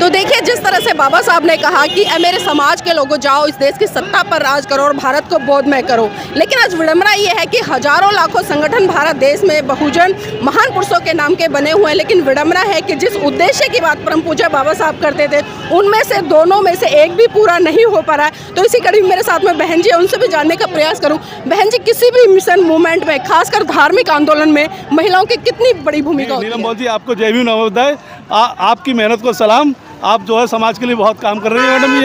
तो देखिए, जिस तरह से बाबा साहब ने कहा कि मेरे समाज के लोगों जाओ इस देश की सत्ता पर राज करो और भारत को बोधमय करो, लेकिन आज विडंबना ये है कि हजारों लाखों संगठन भारत देश में बहुजन महान पुरुषों के नाम के बने हुए हैं, लेकिन विडंबना है कि जिस उद्देश्य की बात परम पूज्य बाबा साहब करते थे उनमें से दोनों में से एक भी पूरा नहीं हो पा रहा है। तो इसी कड़ी मेरे साथ में बहन जी है, उनसे भी जानने का प्रयास करूँ। बहन जी, किसी भी मिशन मूवमेंट में, खासकर धार्मिक आंदोलन में महिलाओं की कितनी बड़ी भूमिका होती है? नीलम जी, आपको जय भीम नवोदय। आपकी मेहनत को सलाम। आप जो है समाज के लिए बहुत काम कर रही हैं मैडम जी।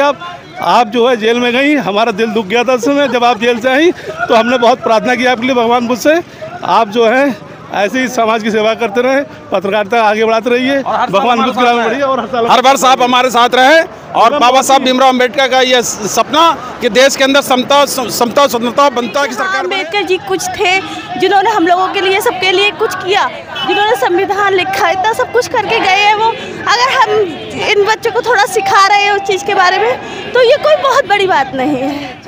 आप जो है जेल में गई, हमारा दिल दुख गया था उस समय जब आप जेल से आई, तो हमने बहुत प्रार्थना की आपके लिए भगवान बुद्ध से। आप जो है ऐसे ही समाज की सेवा करते रहे, पत्रकारिता आगे बढ़ाते रहिए, भगवान बुद्ध की बढ़िए और हर वर्ष आप हमारे साथ रहे। और बाबा साहब भीमराव अम्बेडकर का ये सपना कि देश के अंदर समता, स्वतंत्रता, बनता की सरकार। अम्बेडकर जी कुछ थे जिन्होंने हम लोगों के लिए, सबके लिए कुछ किया, जिन्होंने संविधान लिखा, इतना सब कुछ करके गए हैं वो। अगर हम इन बच्चों को थोड़ा सिखा रहे हैं उस चीज़ के बारे में, तो ये कोई बहुत बड़ी बात नहीं है।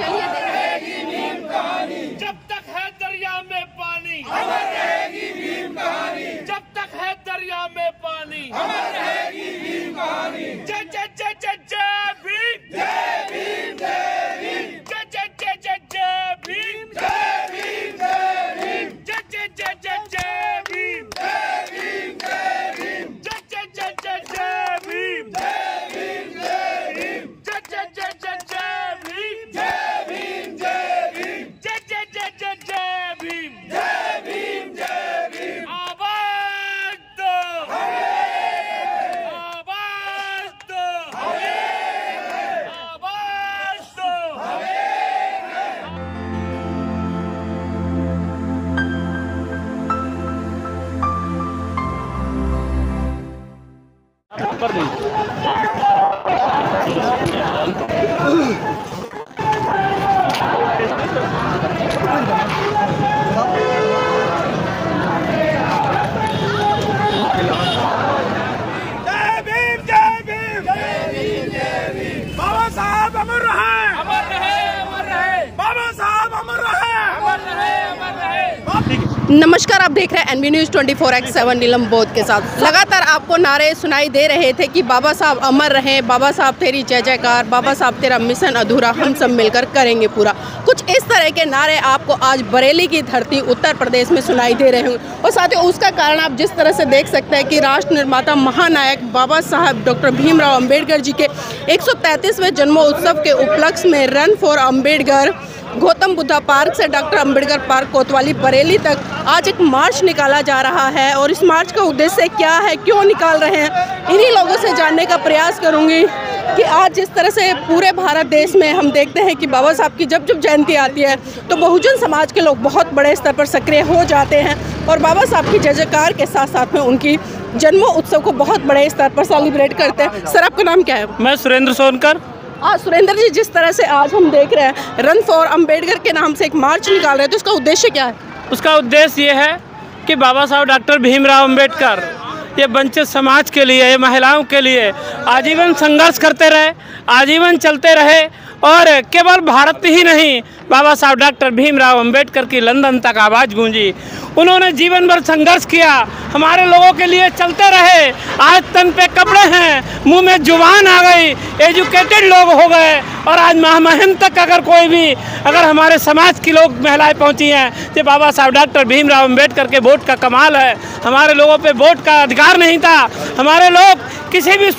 जब तक है दरिया में पानी, अमर रहेगी भीम कहानी। जब तक है दरिया में पानी, अमर रहेगी भीम कहानी। जय जय जय जय जय भीम, जय भीम जय भीम, जय जय जय जय जय भीम, जय भीम जय भीम, जय जय जय जय जय भीम, जय भीम जय भीम, जय जय जय जय जय भीम, जय भीम जय भीम, जय जय जय जय जय भीम, जय भीम जय भीम, जय जय जय जय जय भीम, जय भीम जय भीम। आवाज दो, आवाज दो, आवाज दो। जय भीम जय भीम, जय भीम जय भीम। बाबा साहब अमर रहे, अमर रहे, अमर रहे। बाबा साहब अमर रहे, अमर रहे, अमर रहे। नमस्कार, आप देख रहे हैं NB News 24/7 नीलम बोध के साथ। लगातार आपको नारे सुनाई दे रहे थे कि बाबा साहब अमर रहे, बाबा साहब तेरी जय जयकार, बाबा साहब तेरा मिशन अधूरा, हम सब मिलकर करेंगे पूरा। कुछ इस तरह के नारे आपको आज बरेली की धरती उत्तर प्रदेश में सुनाई दे रहे होंगे। और साथ ही उसका कारण आप जिस तरह से देख सकते हैं कि राष्ट्र निर्माता महानायक बाबा साहब डॉक्टर भीमराव अम्बेडकर जी के 135वें जन्मोत्सव के उपलक्ष्य में run for Ambedkar Gautam Buddha park से डॉक्टर अंबेडकर पार्क कोतवाली बरेली तक आज एक मार्च निकाला जा रहा है। और इस मार्च का उद्देश्य क्या है, क्यों निकाल रहे हैं, इन्हीं लोगों से जानने का प्रयास करूंगी कि आज जिस तरह से पूरे भारत देश में हम देखते हैं कि बाबा साहब की जब जब जयंती आती है तो बहुजन समाज के लोग बहुत बड़े स्तर पर सक्रिय हो जाते हैं और बाबा साहब की जय जयकार के साथ साथ में उनकी जन्मोत्सव को बहुत बड़े स्तर पर सेलिब्रेट करते हैं। सर, आपका नाम क्या है? मैं सुरेंद्र सोनकर। सुरेंद्र जी, जिस तरह से आज हम देख रहे हैं रन फॉर अम्बेडकर के नाम से एक मार्च निकाल रहे हैं, तो इसका उद्देश्य क्या है? उसका उद्देश्य ये है कि बाबा साहब डॉक्टर भीमराव अम्बेडकर ये वंचित समाज के लिए, ये महिलाओं के लिए आजीवन संघर्ष करते रहे, आजीवन चलते रहे। और केवल भारत ही नहीं, बाबा साहब डॉक्टर भीमराव अम्बेडकर की लंदन तक आवाज़ गूंजी। उन्होंने जीवन भर संघर्ष किया, हमारे लोगों के लिए चलते रहे। आज तन पे कपड़े हैं, मुंह में जुबान आ गई, एजुकेटेड लोग हो गए। और आज महामहिम तक अगर हमारे समाज की लोग महिलाएं पहुंची हैं तो बाबा साहब डॉक्टर भीमराव अम्बेडकर के वोट का कमाल है। हमारे लोगों पे वोट का अधिकार नहीं था, हमारे लोग किसी भी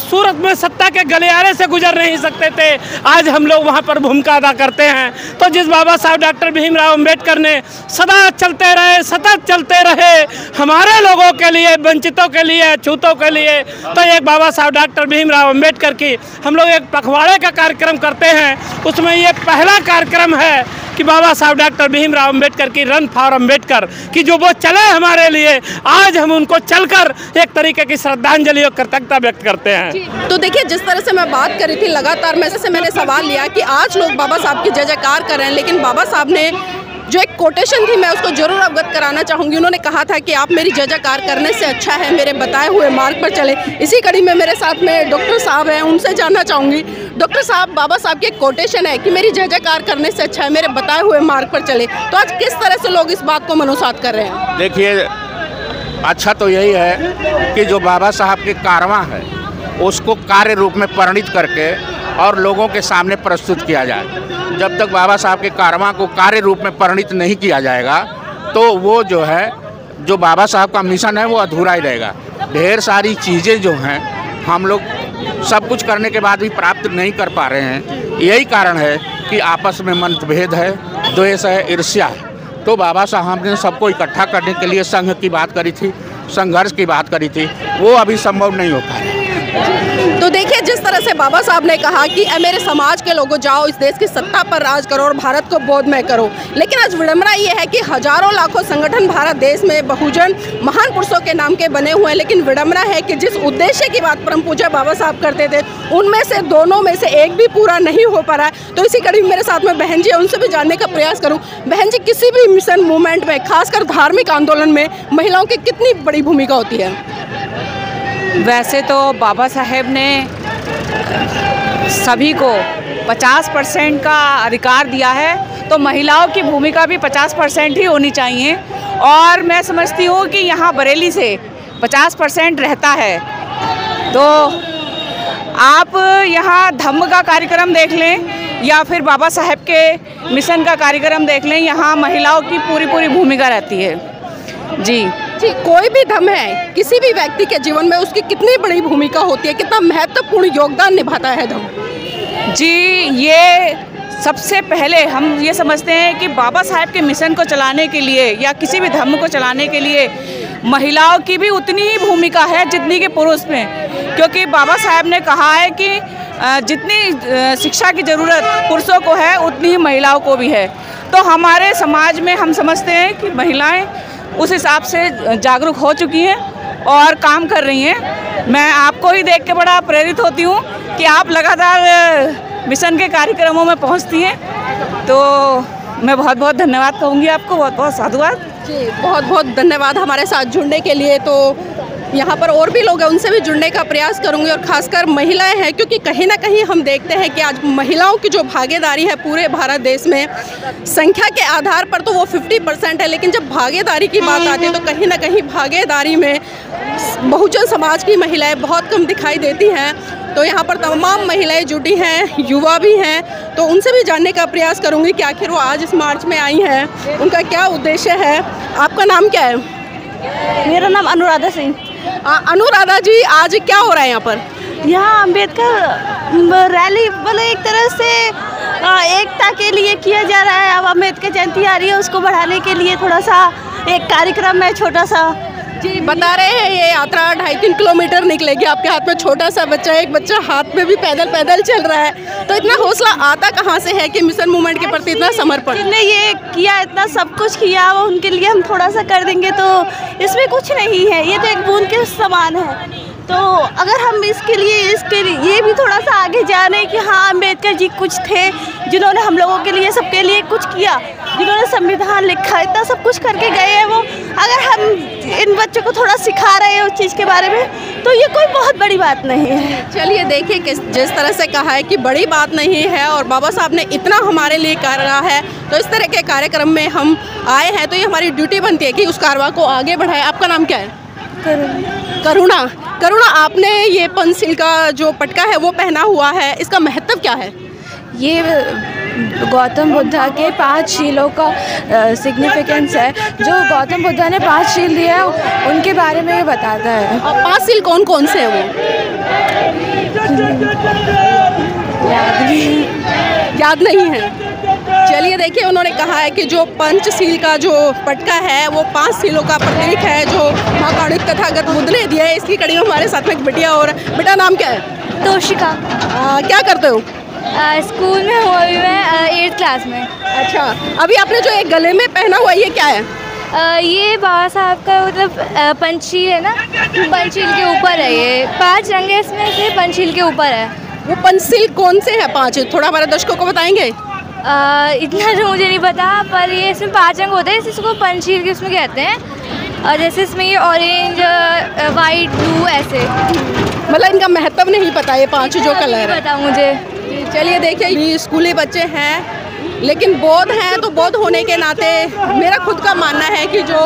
सूरत में सत्ता के गलियारे से गुजर नहीं सकते थे। आज हम लोग वहाँ पर भूमिका अदा करते हैं। तो जिस बाबा साहब डॉक्टर भीमराव अम्बेडकर ने सदा चलते रहे, सतत चलते रहे हमारे लोगों के लिए, वंचितों के लिए, अछूतों के लिए, तो एक बाबा साहब डॉक्टर भीमराव अम्बेडकर की हम लोग एक पखवाड़े का कार्यक्रम करते हैं। उसमें ये पहला कार्यक्रम है कि बाबा साहब डॉक्टर भीमराव अम्बेडकर की रन फॉर अम्बेडकर की जो वो चले हमारे लिए, आज हम उनको चलकर एक तरीके की श्रद्धांजलि और कृतज्ञता व्यक्त करते हैं। तो देखिए, जिस तरह से मैं बात कर रही थी लगातार मैंने सवाल लिया कि आज लोग बाबा साहब की जय जयकार कर रहे हैं, लेकिन बाबा साहब ने जो एक कोटेशन थी मैं उसको जरूर अवगत कराना चाहूँगी। उन्होंने कहा था कि आप मेरी जय जयकार करने से अच्छा है मेरे बताए हुए मार्ग पर चले। इसी कड़ी में मेरे साथ में डॉक्टर साहब हैं, उनसे जानना चाहूँगी। डॉक्टर साहब, बाबा साहब की एक कोटेशन है कि मेरी जय जयकार करने से अच्छा है मेरे बताए हुए मार्ग पर चले, तो आज किस तरह से लोग इस बात को मनोसात कर रहे हैं? देखिए, अच्छा तो यही है कि जो बाबा साहब के कारवां है उसको कार्य रूप में परिणित करके और लोगों के सामने प्रस्तुत किया जाए। जब तक बाबा साहब के कारवां को कार्य रूप में परिणित नहीं किया जाएगा तो वो जो है, जो बाबा साहब का मिशन है वो अधूरा ही रहेगा। ढेर सारी चीज़ें जो हैं हम लोग सब कुछ करने के बाद भी प्राप्त नहीं कर पा रहे हैं। यही कारण है कि आपस में मतभेद है, द्वेष है, ईर्ष्या है। तो बाबा साहब ने सबको इकट्ठा करने के लिए संघ की बात करी थी, संघर्ष की बात करी थी, वो अभी संभव नहीं हो पाया। तो देखिए, जिस तरह से बाबा साहब ने कहा कि मेरे समाज के लोगों जाओ, इस देश की सत्ता पर राज करो और भारत को बोधमय करो, लेकिन आज विडंबना ये है कि हजारों लाखों संगठन भारत देश में बहुजन महान पुरुषों के नाम के बने हुए हैं, लेकिन विडंबना है कि जिस उद्देश्य की बात परम पूज्य बाबा साहब करते थे उनमें से दोनों में से एक भी पूरा नहीं हो पा रहा है। तो इसी कड़ी मेरे साथ में बहन जी है, उनसे भी जानने का प्रयास करूँ। बहन जी, किसी भी मिशन मूवमेंट में, खासकर धार्मिक आंदोलन में महिलाओं की कितनी बड़ी भूमिका होती है? वैसे तो बाबा साहेब ने सभी को 50% का अधिकार दिया है, तो महिलाओं की भूमिका भी 50% ही होनी चाहिए। और मैं समझती हूँ कि यहाँ बरेली से 50% रहता है, तो आप यहाँ धम्म का कार्यक्रम देख लें या फिर बाबा साहेब के मिशन का कार्यक्रम देख लें, यहाँ महिलाओं की पूरी भूमिका रहती है। जी, कोई भी धर्म है, किसी भी व्यक्ति के जीवन में उसकी कितनी बड़ी भूमिका होती है, कितना महत्वपूर्ण योगदान निभाता है धर्म? जी, ये सबसे पहले हम ये समझते हैं कि बाबा साहेब के मिशन को चलाने के लिए या किसी भी धर्म को चलाने के लिए महिलाओं की भी उतनी ही भूमिका है जितनी कि पुरुष में, क्योंकि बाबा साहेब ने कहा है कि जितनी शिक्षा की ज़रूरत पुरुषों को है उतनी ही महिलाओं को भी है। तो हमारे समाज में हम समझते हैं कि महिलाएं उस हिसाब से जागरूक हो चुकी हैं और काम कर रही हैं। मैं आपको ही देख के बड़ा प्रेरित होती हूँ कि आप लगातार मिशन के कार्यक्रमों में पहुँचती हैं, तो मैं बहुत बहुत धन्यवाद कहूँगी आपको, बहुत बहुत साधुवाद जी। बहुत बहुत धन्यवाद हमारे साथ जुड़ने के लिए। तो यहाँ पर और भी लोग हैं, उनसे भी जुड़ने का प्रयास करूँगी, और ख़ासकर महिलाएं हैं, क्योंकि कहीं ना कहीं हम देखते हैं कि आज महिलाओं की जो भागीदारी है पूरे भारत देश में, संख्या के आधार पर तो वो 50% है, लेकिन जब भागीदारी की बात आती है तो कहीं ना कहीं भागीदारी में बहुजन समाज की महिलाएं बहुत कम दिखाई देती हैं। तो यहाँ पर तमाम महिलाएं जुटी हैं, युवा भी हैं, तो उनसे भी जानने का प्रयास करूँगी कि आखिर वो आज इस मार्च में आई हैं, उनका क्या उद्देश्य है। आपका नाम क्या है? मेरा नाम अनुराधा सिंह। अनुराधा जी, आज क्या हो रहा है यहाँ पर? यहाँ अम्बेडकर रैली मतलब एक तरह से एकता के लिए किया जा रहा है। अब अम्बेडकर जयंती आ रही है, उसको बढ़ाने के लिए थोड़ा सा एक कार्यक्रम है छोटा सा। जी, बता रहे हैं ये यात्रा 2.5-3 किलोमीटर निकलेगी। आपके हाथ में छोटा सा बच्चा है, एक बच्चा हाथ में भी पैदल चल रहा है, तो इतना हौसला आता कहाँ से है कि मिशन मूवमेंट के प्रति इतना समर्पण? जिसने ये किया, इतना सब कुछ किया, वो उनके लिए हम थोड़ा सा कर देंगे तो इसमें कुछ नहीं है, ये तो एक बूंद के समान है। तो अगर हम इसके लिए ये भी थोड़ा सा आगे जाने कि हाँ, अम्बेडकर जी कुछ थे जिन्होंने हम लोगों के लिए, सबके लिए कुछ किया, जिन्होंने संविधान लिखा, इतना सब कुछ करके गए हैं वो। अगर हम इन बच्चों को थोड़ा सिखा रहे हैं उस चीज़ के बारे में, तो ये कोई बहुत बड़ी बात नहीं है। चलिए, देखिए कि जिस तरह से कहा है कि बड़ी बात नहीं है और बाबा साहब ने इतना हमारे लिए कर रहा है, तो इस तरह के कार्यक्रम में हम आए हैं, तो ये हमारी ड्यूटी बनती है कि उस कारवां को आगे बढ़ाए। आपका नाम क्या है? करुणा, आपने ये पंचशील का जो पटका है वो पहना हुआ है, इसका महत्व क्या है? ये गौतम बुद्धा के 5 शीलों का सिग्निफिकेंस है। जो गौतम बुद्धा ने 5 शील दिया है उनके बारे में ये बताता है। और 5 शील कौन कौन से हैं वो? याद नहीं है। चलिए, देखिए, उन्होंने कहा है कि जो पंचशील का जो पटका है वो 5 शीलों का प्रतीक है जो महाकारुणिक तथागत बुद्ध ने दिया है। इसकी कड़ी में हमारे साथ में एक बिटिया, और बेटा नाम क्या है? तोशिका। क्या करते हो? स्कूल में हूँ अभी मैं 8th क्लास में। अच्छा, अभी आपने जो एक गले में पहना हुआ ये क्या है? ये बाबा साहब का मतलब पंचशील है ना, पंचशील के ऊपर है। ये 5 रंग है, इसमें से पंचशील के ऊपर है। वो पंचशील कौन से है 5? थोड़ा हमारे दर्शकों को बताएंगे? इतना तो मुझे नहीं पता, पर ये इसमें 5 रंग होते हैं, इसको पंचशील के उसमें कहते हैं। और जैसे इसमें ये ऑरेंज, वाइट, ब्लू, ऐसे। मतलब इनका महत्व नहीं पता, ये 5 जो कलर है? पता मुझे। चलिए, देखिए, ये स्कूली बच्चे हैं लेकिन बौद्ध हैं तो बौद्ध होने के नाते मेरा खुद का मानना है कि जो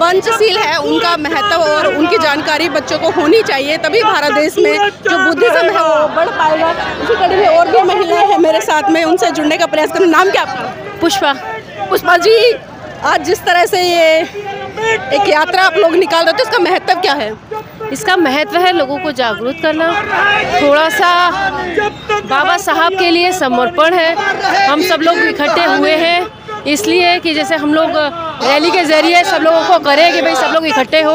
पंचशील है उनका महत्व और उनकी जानकारी बच्चों को होनी चाहिए, तभी भारत देश में जो बुद्धिज्म है वो बढ़ पाएगा। इसी कड़ी में और भी महिलाएं हैं मेरे साथ में, उनसे जुड़ने का प्रयास करूँ। नाम क्या आपका? पुष्पा। पुष्पा जी, आज जिस तरह से ये एक यात्रा आप लोग निकाल रहे थे, इसका महत्व क्या है? इसका महत्व है लोगों को जागरूक करना, थोड़ा सा बाबा साहब के लिए समर्पण है। हम सब लोग इकट्ठे हुए हैं इसलिए कि जैसे हम लोग रैली के जरिए सब लोगों को करें कि भाई सब लोग इकट्ठे हो।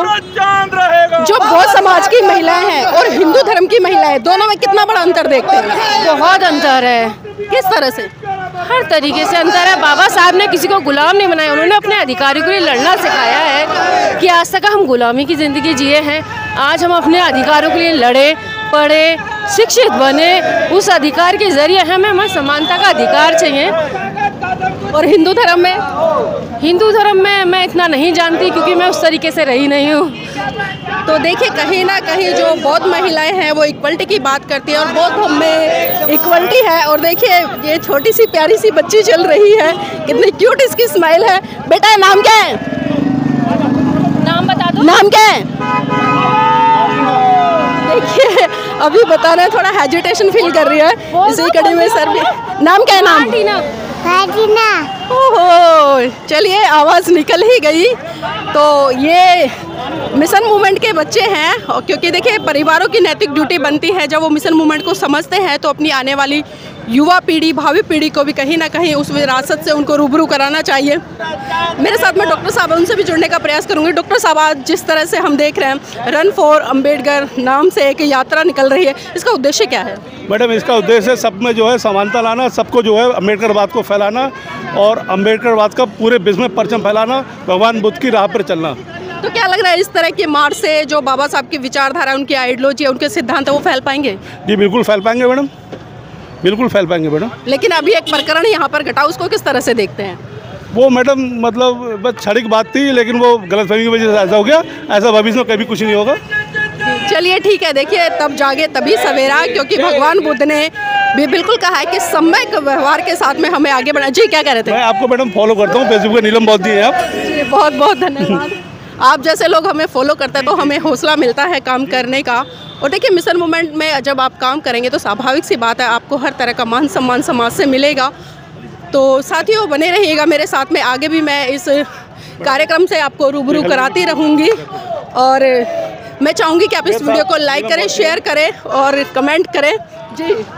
जो बौद्ध समाज की महिलाएं हैं और हिंदू धर्म की महिलाएं, दोनों में कितना बड़ा अंतर देखते हैं? बहुत अंतर है। किस तरह से? हर तरीके से अंतर है। बाबा साहब ने किसी को गुलाम नहीं बनाया, उन्होंने अपने अधिकारों के लिए लड़ना सिखाया है कि आज तक हम गुलामी की ज़िंदगी जिए हैं, आज हम अपने अधिकारों के लिए लड़े, पढ़े, शिक्षित बने। उस अधिकार के जरिए हमें समानता का अधिकार चाहिए। और हिंदू धर्म में? हिंदू धर्म में मैं इतना नहीं जानती क्योंकि मैं उस तरीके से रही नहीं हूँ। तो देखिए, कहीं ना कहीं जो बौद्ध महिलाएं हैं वो इक्वलिटी की बात करती है और बौद्ध में इक्वलिटी है। और देखिए ये छोटी सी प्यारी सी बच्ची चल रही है, कितनी क्यूट इसकी स्माइल है। बेटा नाम क्या है? नाम बता दो। नाम क्या है? देखिए अभी बता रहे हैं, थोड़ा हेजिटेशन फील कर रही है। इसी कड़ी में सर भी। नाम क्या है? नाम ओहो, चलिए आवाज़ निकल ही गई। तो ये मिशन मूवमेंट के बच्चे हैं, और क्योंकि देखिए परिवारों की नैतिक ड्यूटी बनती है, जब वो मिशन मूवमेंट को समझते हैं तो अपनी आने वाली युवा पीढ़ी, भावी पीढ़ी को भी कहीं ना कहीं उस विरासत से उनको रूबरू कराना चाहिए। मेरे साथ में डॉक्टर साहब, उनसे भी जुड़ने का प्रयास करूंगी। डॉक्टर साहब, आज जिस तरह से हम देख रहे हैं रन फॉर अम्बेडकर नाम से एक यात्रा निकल रही है, इसका उद्देश्य क्या है? मैडम, इसका उद्देश्य सब में जो है समानता लाना, सबको जो है अम्बेडकरवाद को फैलाना और अम्बेडकरवाद का पूरे विश्व में परचम फैलाना, भगवान बुद्ध की राह पर चलना। तो क्या लग रहा है इस तरह की मार्च से जो बाबा साहब की विचारधारा, उनकी आइडियोलॉजी, उनके सिद्धांत वो फैल पाएंगे? जी बिल्कुल फैल पाएंगे मैडम, बिल्कुल फैल पाएंगे मैडम। लेकिन अभी एक प्रकरण यहाँ पर घटा, उसको किस तरह से देखते हैं? वो मैडम मतलब बस क्षणिक बात थी, लेकिन वो गलतफहमी की वजह से ऐसा हो गया। ऐसा भविष्य में कभी कुछ नहीं होगा। चलिए ठीक है। देखिए, तब जागे तभी सवेरा, क्योंकि भगवान बुद्ध ने भी बिल्कुल कहा है कि सम्यक व्यवहार के साथ में हमें आगे बढ़ना। जी क्या कह रहे थे? मैं आपको मैडम फॉलो करता हूँ फेसबुक पे, नीलम बौद्ध जी हैं आप। जी बहुत बहुत धन्यवाद। आप जैसे लोग हमें फॉलो करते हैं तो हमें हौसला मिलता है काम करने का। और देखिए, मिशन मूवमेंट में जब आप काम करेंगे तो स्वाभाविक सी बात है आपको हर तरह का मान सम्मान समाज से मिलेगा। तो साथियों, बने रहिएगा मेरे साथ में, आगे भी मैं इस कार्यक्रम से आपको रूबरू कराती रहूँगी। और मैं चाहूँगी कि आप इस वीडियो को लाइक करें, शेयर करें और कमेंट करें।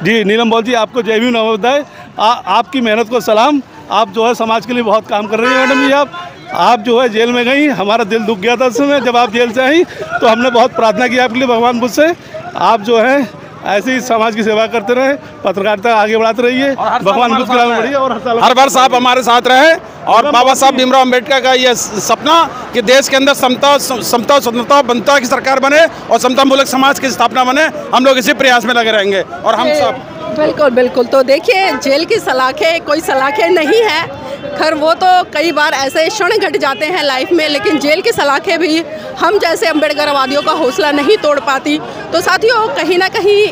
जी नीलम बौद्ध जी, आपको जय भीम नमोदय। आपकी मेहनत को सलाम। आप जो है समाज के लिए बहुत काम कर रही हैं मैडम जी। आप जो है जेल में गई, हमारा दिल दुख गया था उस समय जब आप जेल से आई, तो हमने बहुत प्रार्थना की आपके लिए भगवान बुद्ध से। आप जो है ऐसे ही समाज की सेवा करते रहे, पत्रकारिता आगे बढ़ाते रहिए, भगवान बुद्ध की राह में बढ़िए और हर वर्ष आप हमारे साथ रहे। और बाबा साहब भीमराव अम्बेडकर का ये सपना कि देश के अंदर समता, स्वतंत्रता, बनता की सरकार बने और समता मूलक समाज की स्थापना बने, हम लोग इसी प्रयास में लगे रहेंगे। और हम सब बिल्कुल बिल्कुल। तो देखिए, जेल की सलाखें कोई सलाखें नहीं है, खैर वो तो कई बार ऐसे क्षण घट जाते हैं लाइफ में, लेकिन जेल की सलाखें भी हम जैसे अम्बेडकरवादियों का हौसला नहीं तोड़ पाती। तो साथियों, कहीं ना कहीं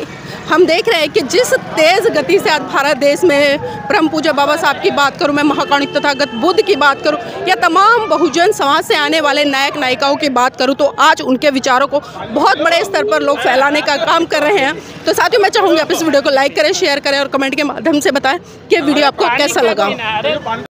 हम देख रहे हैं कि जिस तेज़ गति से आज भारत देश में परम पूज्य बाबा साहब की बात करूं, मैं महाकारुणिक तथागत बुद्ध की बात करूं, या तमाम बहुजन समाज से आने वाले नायक नायिकाओं की बात करूं, तो आज उनके विचारों को बहुत बड़े स्तर पर लोग फैलाने का काम कर रहे हैं। तो साथियों, मैं चाहूँगी आप इस वीडियो को लाइक करें, शेयर करें और कमेंट के माध्यम से बताएं कि वीडियो आपको कैसा लगा।